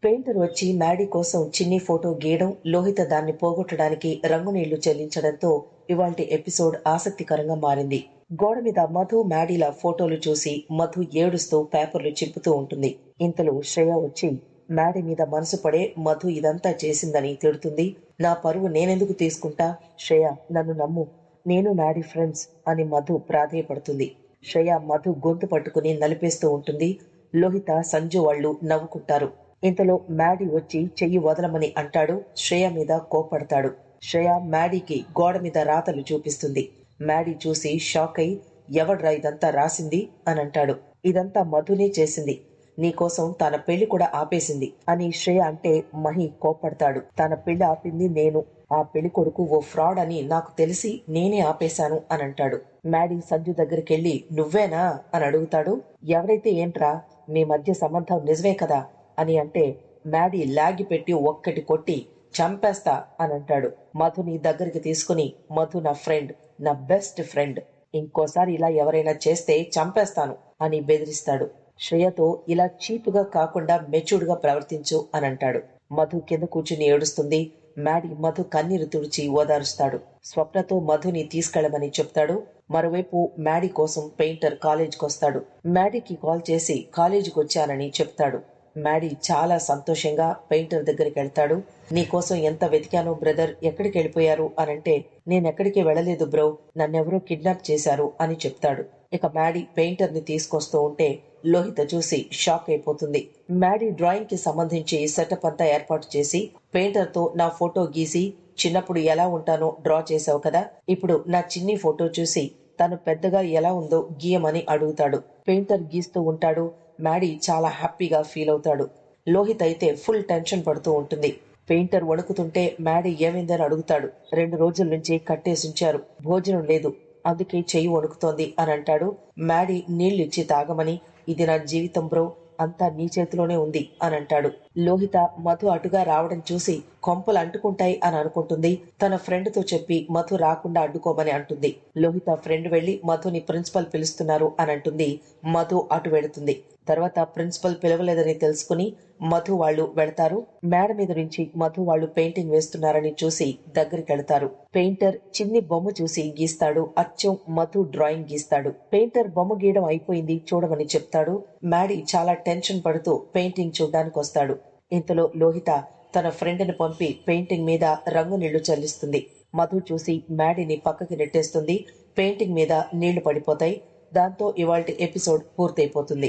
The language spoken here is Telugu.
పెయింటర్ వచ్చి మ్యాడీ కోసం చిన్ని ఫోటో గీయడం, లోహిత దాన్ని పోగొట్టడానికి రంగు నీళ్లు చెల్లించడంతో ఇవాల్టి ఎపిసోడ్ ఆసక్తికరంగా మారింది. గోడ మీద మధు, మ్యాడీల ఫోటోలు చూసి మధు ఏడుస్తూ పేపర్లు చింపుతూ ఉంటుంది. ఇంతలో శ్రేయ వచ్చి మ్యాడీ మీద మనసు పడే మధు ఇదంతా చేసిందని తిడుతుంది. నా పరువు నేనెందుకు తీసుకుంటా? శ్రేయ, నన్ను నమ్ము, నేను మ్యాడీ ఫ్రెండ్స్ అని మధు ప్రాధేయపడుతుంది. శ్రేయ మధు గొంతు పట్టుకుని నలిపేస్తూ ఉంటుంది. లోహిత, సంజు వాళ్ళు నవ్వుకుంటారు. ఇంతలో మ్యాడీ వచ్చి చెయ్యి వదలమని అంటాడు. శ్రేయ మీద కోప్పడతాడు. శ్రేయ మ్యాడీకి గోడ మీద రాతలు చూపిస్తుంది. మ్యాడీ చూసి షాక్ అయి, ఎవడ్రా ఇదంతా రాసింది అని అంటాడు. ఇదంతా మధునే చేసింది, నీకోసం తన పెళ్లి కూడా ఆపేసింది అని శ్రేయ అంటే మహి కోప్పడతాడు. తన పెళ్లి ఆపింది నేను, ఆ పెళ్లి కొడుకు ఓ ఫ్రాడ్ అని నాకు తెలిసి నేనే ఆపేశాను అని అంటాడు. మ్యాడీ సంజు దగ్గరికెళ్లి నువ్వేనా అని అడుగుతాడు. ఎవరైతే ఏంట్రా, మీ మధ్య సంబంధం నిజమే కదా అని అంటే మ్యాడీ లాగి పెట్టి ఒక్కటి కొట్టి చంపేస్తా అని అంటాడు. మధుని దగ్గరికి తీసుకుని, మధు నా ఫ్రెండ్, నా బెస్ట్ ఫ్రెండ్, ఇంకోసారి ఇలా ఎవరైనా చేస్తే చంపేస్తాను అని బెదిరిస్తాడు. శ్రేయతో ఇలా చీపుగా కాకుండా మెచ్యూర్డ్ గా ప్రవర్తించు అని అంటాడు. మధు కింద కూర్చుని ఏడుస్తుంది. మ్యాడీ మధు కన్నీరు తుడిచి ఓదారుస్తాడు. స్వప్నతో మధుని తీసుకెళ్లమని చెప్తాడు. మరోవైపు మ్యాడీ కోసం పెయింటర్ కాలేజీకి వస్తాడు. మ్యాడీకి కాల్ చేసి కాలేజీకి వచ్చానని చెప్తాడు. మ్యాడీ చాలా సంతోషంగా పెయింటర్ దగ్గరికి వెళ్తాడు. నీకోసం ఎంత వెతికానో బ్రదర్, ఎక్కడికి వెళ్ళిపోయారు అనంటే నేనెక్కడికి వెళ్ళలేదు బ్రో, నన్నెవరో కిడ్నాప్ చేశారు అని చెప్తాడు. ఇక మ్యాడీ పెయింటర్ ని తీసుకొస్తూ ఉంటే లోహిత చూసి షాక్ అయిపోతుంది. మ్యాడీ డ్రాయింగ్ కి సంబంధించి సెటప్ అంతా ఏర్పాటు చేసి పెయింటర్ తో నా ఫోటో గీసి చిన్నప్పుడు ఎలా ఉంటానో డ్రా చేసావు కదా, ఇప్పుడు నా చిన్ని ఫోటో చూసి తను పెద్దగా ఎలా ఉందో గీయమని అడుగుతాడు. పెయింటర్ గీస్తూ ఉంటాడు. మ్యాడీ చాలా హ్యాపీగా ఫీల్ అవుతాడు. లోహిత్ అయితే ఫుల్ టెన్షన్ పడుతూ ఉంటుంది. పెయింటర్ వణుకుతుంటే మ్యాడీ ఏమైందని అడుగుతాడు. 2 రోజుల నుంచి కట్టేసించారు, భోజనం లేదు, అందుకే చెయ్యి వణుకుతోంది అని అంటాడు. మ్యాడీ నీళ్ళిచ్చి తాగమని, ఇది నా జీవితం బ్రో, అంతా నీ చేతిలోనే ఉంది అని అంటాడు. లోహిత మధు అటుగా రావడం చూసి కొంపలు అంటుకుంటాయి అని అనుకుంటుంది. తన ఫ్రెండ్ తో చెప్పి మధు రాకుండా అడ్డుకోమని అంటుంది. లోహిత ఫ్రెండ్ వెళ్లి మధుని ప్రిన్సిపల్ పిలుస్తున్నారు అని అంటుంది. మధు అటు వెళుతుంది. తర్వాత ప్రిన్సిపల్ పిలవలేదని తెలుసుకుని మధు వాళ్ళు వెళతారు. మేడ మీద నుంచి మధు వాళ్ళు పెయింటింగ్ వేస్తున్నారని చూసి దగ్గరికి వెళతారు. పెయింటర్ చిన్ని బొమ్మ చూసి గీస్తాడు. అచ్చం మధు డ్రాయింగ్ గీస్తాడు. పెయింటర్ బొమ్మ గీయడం అయిపోయింది, చూడమని చెప్తాడు. మ్యాడీ చాలా టెన్షన్ పడుతూ పెయింటింగ్ చూడ్డానికి వస్తాడు. ఇంతలో లోహిత తన ఫ్రెండ్ ని పంపి పెయింటింగ్ మీద రంగు నీళ్లు చల్లిస్తుంది. మధు చూసి మ్యాడీని పక్కకి నెట్టేస్తుంది. పెయింటింగ్ మీద నీళ్లు పడిపోతాయి. దాంతో ఇవాల్టి ఎపిసోడ్ పూర్తయిపోతుంది.